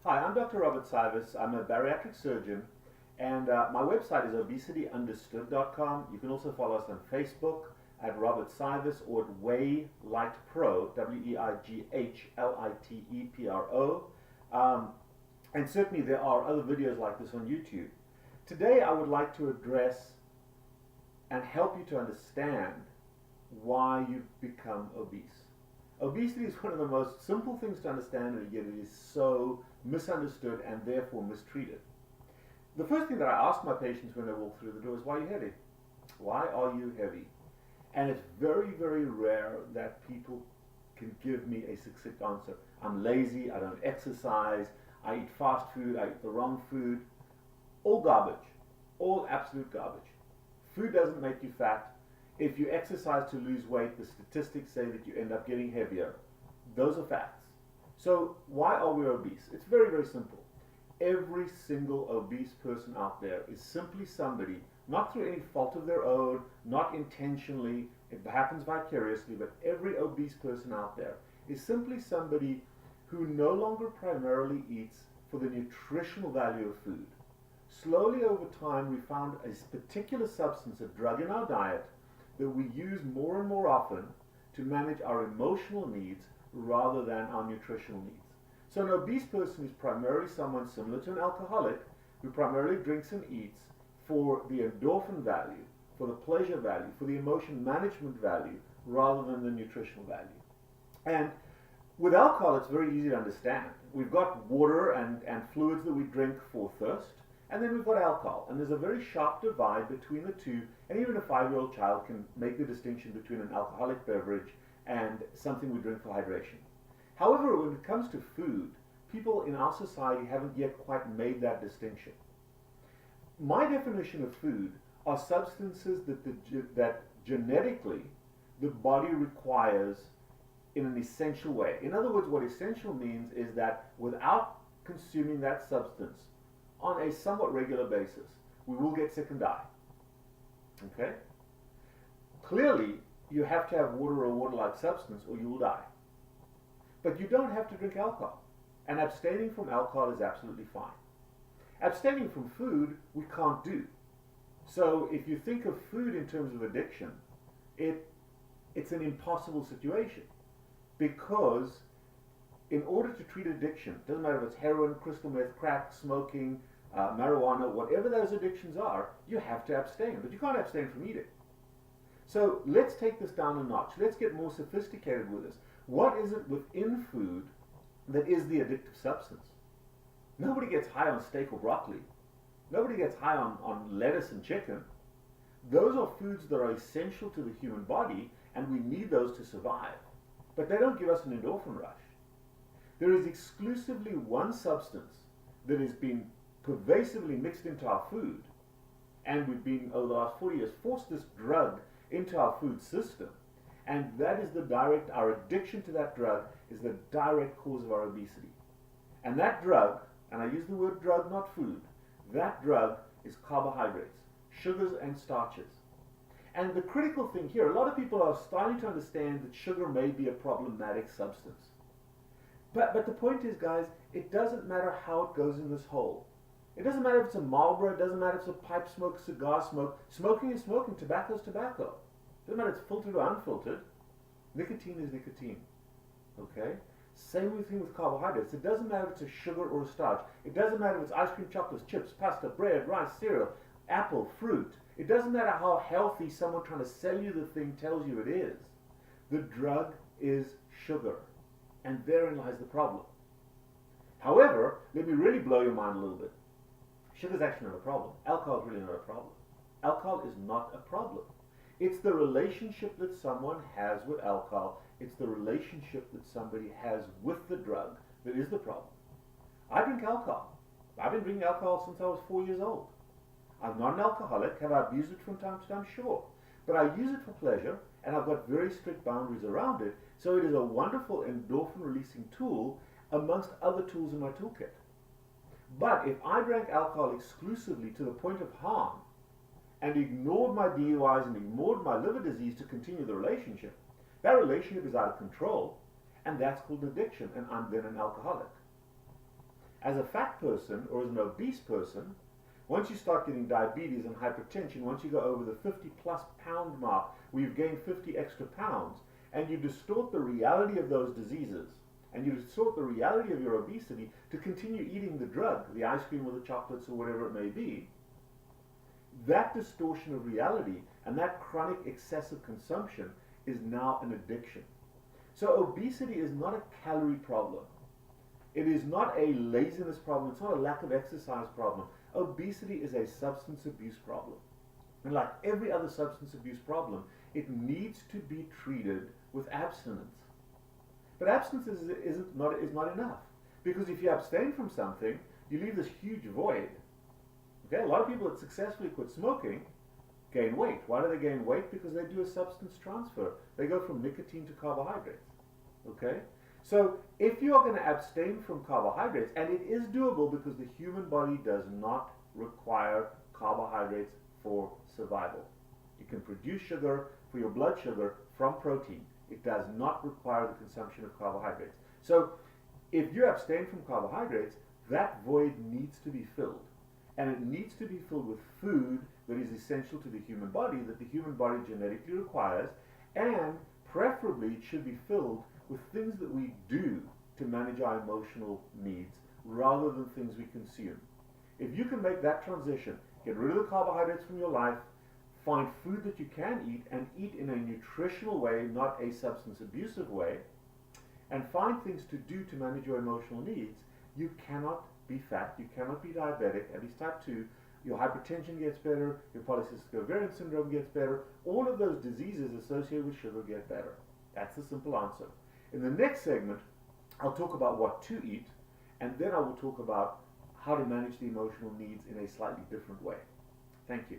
Hi, I'm Dr. Robert Cywes. I'm a bariatric surgeon, and my website is obesityunderstood.com. You can also follow us on Facebook at Robert Cywes or at WeighLightPro, WeighLightPro. And certainly there are other videos like this on YouTube. Today I would like to address and help you to understand why you've become obese. Obesity is one of the most simple things to understand, and yet it is so misunderstood and therefore mistreated. The first thing that I ask my patients when they walk through the door is, why are you heavy? Why are you heavy? And it's very, very rare that people can give me a succinct answer. I'm lazy, I don't exercise, I eat fast food, I eat the wrong food. All garbage. All absolute garbage. Food doesn't make you fat. If you exercise to lose weight, the statistics say that you end up getting heavier. Those are facts. So why are we obese? It's very, very simple. Every single obese person out there is simply somebody, not through any fault of their own, not intentionally, it happens vicariously, but every obese person out there is simply somebody who no longer primarily eats for the nutritional value of food. Slowly over time, we found a particular substance, a drug in our diet, that we use more and more often to manage our emotional needs rather than our nutritional needs. So an obese person is primarily someone similar to an alcoholic who primarily drinks and eats for the endorphin value, for the pleasure value, for the emotion management value rather than the nutritional value. And with alcohol, it's very easy to understand. We've got water and fluids that we drink for thirst, and then we've got alcohol. And there's a very sharp divide between the two, and even a 5-year-old child can make the distinction between an alcoholic beverage and something we drink for hydration. However, when it comes to food, people in our society haven't yet quite made that distinction. My definition of food are substances that genetically the body requires in an essential way. In other words, what essential means is that without consuming that substance on a somewhat regular basis, we will get sick and die. Okay? Clearly, you have to have water or water-like substance or you will die. But you don't have to drink alcohol. And abstaining from alcohol is absolutely fine. Abstaining from food, we can't do. So if you think of food in terms of addiction, it's an impossible situation. Because in order to treat addiction, doesn't matter if it's heroin, crystal meth, crack, smoking, marijuana, whatever those addictions are, you have to abstain. But you can't abstain from eating. So let's take this down a notch. Let's get more sophisticated with this. What is it within food that is the addictive substance? Nobody gets high on steak or broccoli. Nobody gets high on lettuce and chicken. Those are foods that are essential to the human body, and we need those to survive. But they don't give us an endorphin rush. There is exclusively one substance that has been pervasively mixed into our food, and we've been, over the last 40 years, forced this drug into our food system, and that is our addiction to that drug is the direct cause of our obesity. And that drug, and I use the word drug, not food, that drug is carbohydrates, sugars and starches. And the critical thing here, a lot of people are starting to understand that sugar may be a problematic substance. But the point is, guys, it doesn't matter how it goes in this hole. It doesn't matter if it's a Marlboro, it doesn't matter if it's a pipe smoke, cigar smoke. Smoking is smoking, tobacco is tobacco. It doesn't matter if it's filtered or unfiltered. Nicotine is nicotine. Okay? Same thing with carbohydrates. It doesn't matter if it's a sugar or a starch. It doesn't matter if it's ice cream, chocolates, chips, pasta, bread, rice, cereal, apple, fruit. It doesn't matter how healthy someone trying to sell you the thing tells you it is. The drug is sugar. And therein lies the problem. However, let me really blow your mind a little bit. Sugar is actually not a problem. Alcohol is really not a problem. Alcohol is not a problem. It's the relationship that someone has with alcohol. It's the relationship that somebody has with the drug that is the problem. I drink alcohol. I've been drinking alcohol since I was 4 years old. I'm not an alcoholic. Have I abused it from time to time? Sure. But I use it for pleasure, and I've got very strict boundaries around it, so it is a wonderful endorphin-releasing tool amongst other tools in my toolkit. But if I drank alcohol exclusively to the point of harm, and ignored my DUIs and ignored my liver disease to continue the relationship, that relationship is out of control, and that's called addiction, and I'm then an alcoholic. As a fat person or as an obese person, once you start getting diabetes and hypertension, once you go over the 50 plus pound mark, where you've gained 50 extra pounds, and you distort the reality of those diseases, and you distort the reality of your obesity to continue eating the drug, the ice cream or the chocolates or whatever it may be, that distortion of reality and that chronic excessive consumption is now an addiction. So obesity is not a calorie problem. It is not a laziness problem. It's not a lack of exercise problem. Obesity is a substance abuse problem. And like every other substance abuse problem, it needs to be treated with abstinence. But abstinence is not enough. Because if you abstain from something, you leave this huge void. Okay, a lot of people that successfully quit smoking gain weight. Why do they gain weight? Because they do a substance transfer. They go from nicotine to carbohydrates. Okay? So if you are going to abstain from carbohydrates, and it is doable because the human body does not require carbohydrates for survival. You can produce sugar for your blood sugar from protein. It does not require the consumption of carbohydrates. So if you abstain from carbohydrates, that void needs to be filled. And it needs to be filled with food that is essential to the human body, that the human body genetically requires, and preferably it should be filled with things that we do to manage our emotional needs rather than things we consume. If you can make that transition, get rid of the carbohydrates from your life, find food that you can eat and eat in a nutritional way, not a substance abusive way, and find things to do to manage your emotional needs, you cannot be fat, you cannot be diabetic, at least type 2, your hypertension gets better, your polycystic ovarian syndrome gets better, all of those diseases associated with sugar get better. That's the simple answer. In the next segment, I'll talk about what to eat, and then I will talk about how to manage the emotional needs in a slightly different way. Thank you.